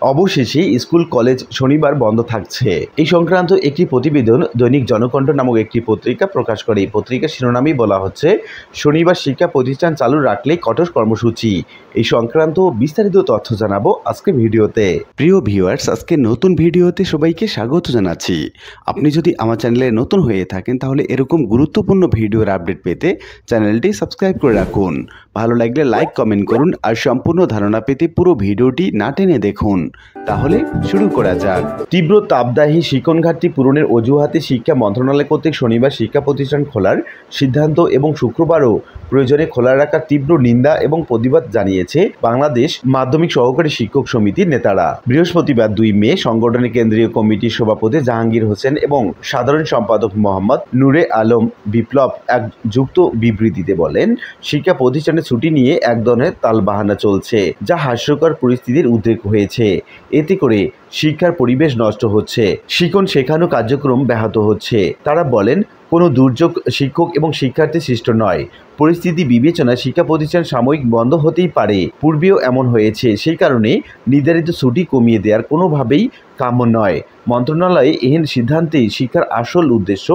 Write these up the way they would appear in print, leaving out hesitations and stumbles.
অবশেষে school college শনিবার বন্ধ থাকছে। এই সংক্রান্ত একটি প্রতিবেদন দৈনিক জনকণ্ঠ নামক একটি পত্রিকা প্রকাশ করে। এই পত্রিকার শিরোনামেই বলা হচ্ছে, শনিবার শিক্ষা প্রতিষ্ঠান চালু রাখলে কঠোর কর্মসূচি। এই সংক্রান্ত বিস্তারিত তথ্য জানাবো আজকে ভিডিওতে। প্রিয় ভিউয়ার্স, আজকে নতুন ভিডিওতে সবাইকে স্বাগত জানাচ্ছি। আপনি যদি আমার চ্যানেলে নতুন হয়ে থাকেন তাহলে এরকম গুরুত্বপূর্ণ ভিডিওর আপডেট পেতে চ্যানেলটি সাবস্ক্রাইব করে রাখুন। ভালো লাগলে লাইক কমেন্ট করুন আর সম্পূর্ণ ধারণা পেতে পুরো ভিডিওটি না টেনে দেখুন। তাহলে শুরু করা যাক। তীব্র তাপদাহী শিক্ষণ ঘাটতি পূরণের অজুহাতে শিক্ষা মন্ত্রণালয় কর্তৃক শনিবার শিক্ষা প্রতিষ্ঠান খোলার সিদ্ধান্ত এবং শুক্রবারও প্রয়োজনে খোলা রাখার তীব্র নিন্দা এবং প্রতিবাদ জানিয়েছে বাংলাদেশ মাধ্যমিক সহকারী শিক্ষক সমিতির নেতারা। বৃহস্পতিবার 2 মে সংগঠনের কেন্দ্রীয় কমিটির সভাপতি জাহাঙ্গীর হোসেন এবং সাধারণ সম্পাদক মোহাম্মদ নূরে আলম বিপ্লব এক যুক্ত বিবৃতিতে বলেন, শিক্ষা প্রতিষ্ঠানে ছুটি নিয়ে এক ধরনের তালবাহানা চলছে, যা হাস্যকর পরিস্থিতির উদ্রেক হয়েছে। এতে করে শিক্ষার পরিবেশ নষ্ট হচ্ছে, শিক্ষণ শেখানো কার্যক্রম ব্যাহত হচ্ছে। তারা বলেন, কোনো দুর্যোগ শিক্ষক এবং শিক্ষার্থী সৃষ্ট নয়। পরিস্থিতি বিবেচনায় শিক্ষা প্রতিষ্ঠান সাময়িক বন্ধ হতেই পারে, পূর্বেও এমন হয়েছে। সেই কারণে নির্ধারিত ছুটি কমিয়ে দেওয়ার কোনোভাবেই কাম্য নয়। মন্ত্রণালয়ে এহেন সিদ্ধান্তে শিক্ষার আসল উদ্দেশ্য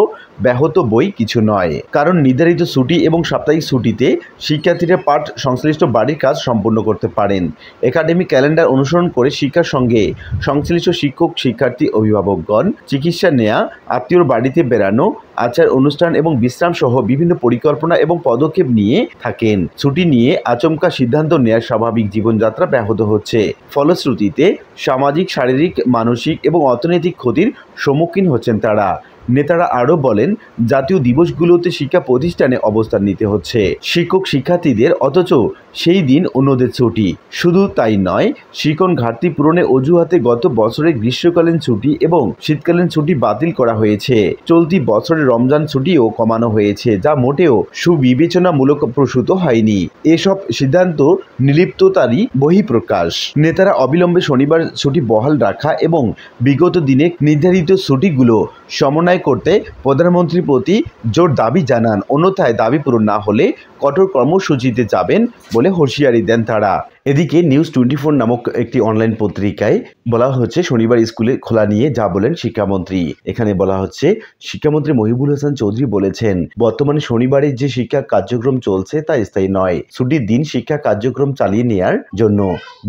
ব্যাহত বই কিছু নয়। কারণ নির্ধারিত ছুটি এবং সাপ্তাহিক ছুটিতে শিক্ষার্থীরা পাঠ সংশ্লিষ্ট বাড়ির কাজ সম্পন্ন করতে পারেন। একাডেমিক ক্যালেন্ডার অনুসরণ করে শিক্ষার সঙ্গে সংশ্লিষ্ট শিক্ষক, শিক্ষার্থী, অভিভাবকগণ চিকিৎসা নেওয়া, আত্মীয়র বাড়িতে বেড়ানো, আচার অনুষ্ঠান এবং বিশ্রাম সহ বিভিন্ন পরিকল্পনা এবং পদক্ষেপ নিয়ে থাকেন। ছুটি নিয়ে আচমকা সিদ্ধান্ত নেওয়ার স্বাভাবিক জীবনযাত্রা ব্যাহত হচ্ছে। ফলশ্রুতিতে সামাজিক, শারীরিক, মানসিক এবং অর্থনৈতিক ক্ষতির সম্মুখীন হচ্ছেন তারা। নেতারা আরও বলেন, জাতীয় দিবসগুলোতে শিক্ষা প্রতিষ্ঠানে অবস্থান নিতে হচ্ছে শিক্ষক শিক্ষার্থীদের, অথচ সেই দিন অন্যদের ছুটি। শুধু তাই নয়, শিক্ষণ ঘাটতি পূরণে অজুহাতে গত বছরের গ্রীষ্মকালীন ছুটি এবং শীতকালীন ছুটি বাতিল করা হয়েছে। চলতি বছরের রমজান ছুটিও কমানো হয়েছে, যা মোটেও সুবিবেচনামূলক প্রসূত হয়নি। এসব সিদ্ধান্ত নির্লিপ্ততারই বহিঃপ্রকাশ। নেতারা অবিলম্বে শনিবার ছুটি বহাল রাখা এবং বিগত দিনে নির্ধারিত ছুটিগুলো সমন্বয় করতে প্রধানমন্ত্রীর প্রতি জোর দাবি জানান। অন্যথায় দাবি পূরণ না হলে কঠোর কর্মসূচিতে যাবেন বলে হুঁশিয়ারি দেন তারা। এদিকে নিউজ 24 নামক একটি অনলাইন পত্রিকায় বলা হচ্ছে, শনিবার স্কুলে খোলা নিয়ে যা বলেন শিক্ষামন্ত্রী। এখানে বলা হচ্ছে, শিক্ষামন্ত্রী মহিবুল হাসান চৌধুরী বলেছেন, বর্তমানে শনিবারে যে শিক্ষা কার্যক্রম চলছে তা স্থায়ী নয়। ছুটির দিন শিক্ষা কার্যক্রম চালিয়ে নেওয়ার জন্য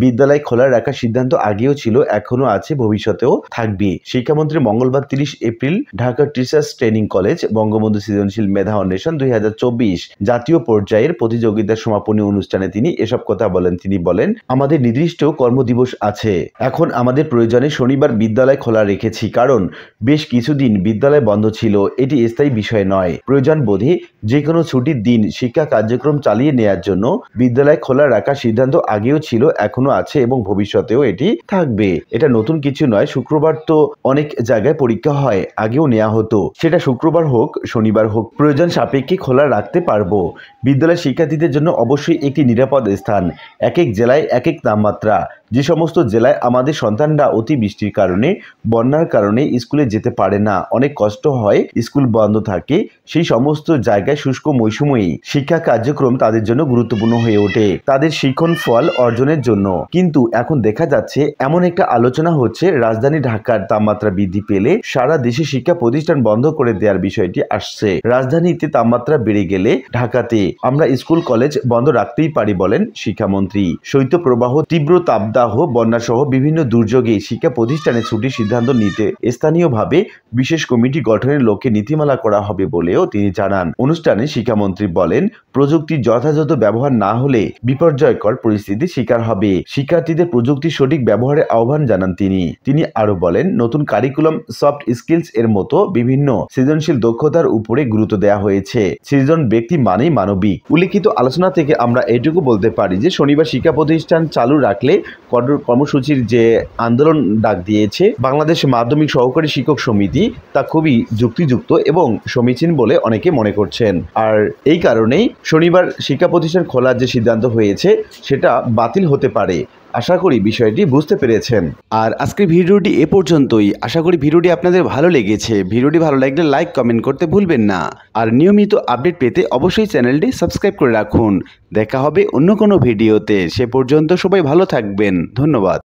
বিদ্যালয় খোলা রাখার সিদ্ধান্ত আগেও ছিল, এখনো আছে, ভবিষ্যতেও থাকবে। শিক্ষামন্ত্রী মঙ্গলবার 30 April Dhaka teachers training college Bangabandhu সৃজনশীল মেধা অন্বেষণ 2024 জাতীয় পর্যায়ের প্রতিযোগিতার সমাপনী অনুষ্ঠানে তিনি এসব কথা বলেন। তিনি বলেন, আমাদের নির্দিষ্ট কর্মদিবস আছে। এখন আমাদের প্রয়োজনে শনিবার বিদ্যালয় খোলা রেখেছি, কারণ বেশ কিছুদিন বিদ্যালয় বন্ধ ছিল। এটি স্থায়ী বিষয় নয়। প্রয়োজন বোধে যে কোনো ছুটির দিন শিক্ষা কার্যক্রম চালিয়ে নেওয়ার জন্য বিদ্যালয় খোলা রাখার সিদ্ধান্ত আগেও ছিল, এখনো আছে এবং ভবিষ্যতেও এটি থাকবে। এটা নতুন কিছু নয়। শুক্রবার তো অনেক জায়গায় পরীক্ষা হয়, আগেও নেওয়া হতো। সেটা শুক্রবার হোক, শনিবার হোক, প্রয়োজন সাপেক্ষে খোলা রাখতে পারবো। বিদ্যালয় শিক্ষার্থীদের জন্য অবশ্যই একটি নিরাপদ স্থান। এক এক জেলায় এক এক তাপমাত্রা। যে সমস্ত জেলায় আমাদের সন্তানরা অতিবৃষ্টির কারণে, বন্যার কারণে স্কুলে যেতে পারে না, অনেক কষ্ট হয়, স্কুল বন্ধ থাকে, সেই সমস্ত জায়গায় শুষ্ক মৌসুমেই শিক্ষা কার্যক্রম তাদের জন্য গুরুত্বপূর্ণ হয়ে ওঠে, তাদের শিক্ষণ ফল অর্জনের জন্য। কিন্তু এখন দেখা যাচ্ছে, এমন একটা আলোচনা হচ্ছে, রাজধানী ঢাকার তাপমাত্রা বৃদ্ধি পেলে সারা দেশে শিক্ষা প্রতিষ্ঠান বন্ধ করে দেওয়ার বিষয়টি আসছে। রাজধানীতে তাপমাত্রা বেড়ে গেলে ঢাকাতে আমরা স্কুল কলেজ বন্ধ রাখতেই পারি, বলেন শিক্ষামন্ত্রী। শৈত্যপ্রবাহ, তীব্র তাপদাহ, বন্যা সহ বিভিন্ন দুর্যোগে শিক্ষা প্রতিষ্ঠানে ছুটির সিদ্ধান্ত নিতে স্থানীয়ভাবে বিশেষ কমিটি গঠনের লক্ষ্যে নীতিমালা করা হবে বলেও তিনি জানান। অনুষ্ঠানে শিক্ষামন্ত্রী বলেন, প্রযুক্তির যথাযথ ব্যবহার না হলে বিপর্যয়কর পরিস্থিতির শিকার হবে। শিক্ষার্থীদের প্রযুক্তির সঠিক ব্যবহারের আহ্বান জানান তিনি আরো বলেন, নতুন কারিকুলাম, সফট স্কিলস এর মতো বিভিন্ন সৃজনশীল দক্ষতার উপরে গুরুত্ব দেওয়া হয়েছে। সৃজন ব্যক্তি মানেই মানবিক। উল্লেখিত আলোচনা থেকে আমরা এটুকু বলতে পারি যে, শনিবার শিক্ষা প্রতিষ্ঠান চালু রাখলে কঠোর কর্মসূচির যে আন্দোলন ডাক দিয়েছে বাংলাদেশ মাধ্যমিক সহকারী শিক্ষক সমিতি, তা খুবই যুক্তিযুক্ত এবং সমীচীন বলে অনেকে মনে করছেন। আর এই কারণেই শনিবার শিক্ষা প্রতিষ্ঠান খোলার যে সিদ্ধান্ত হয়েছে সেটা বাতিল হতে পারে। আশা করি বিষয়টি বুঝতে পেরেছেন। আর আজকের ভিডিওটি এ পর্যন্তই। আশা করি ভিডিওটি আপনাদের ভালো লেগেছে। ভিডিওটি ভালো লাগলে লাইক কমেন্ট করতে ভুলবেন না। আর নিয়মিত আপডেট পেতে অবশ্যই চ্যানেলটি সাবস্ক্রাইব করে রাখুন। দেখা হবে অন্য কোনো ভিডিওতে। সে পর্যন্ত সবাই ভালো থাকবেন। ধন্যবাদ।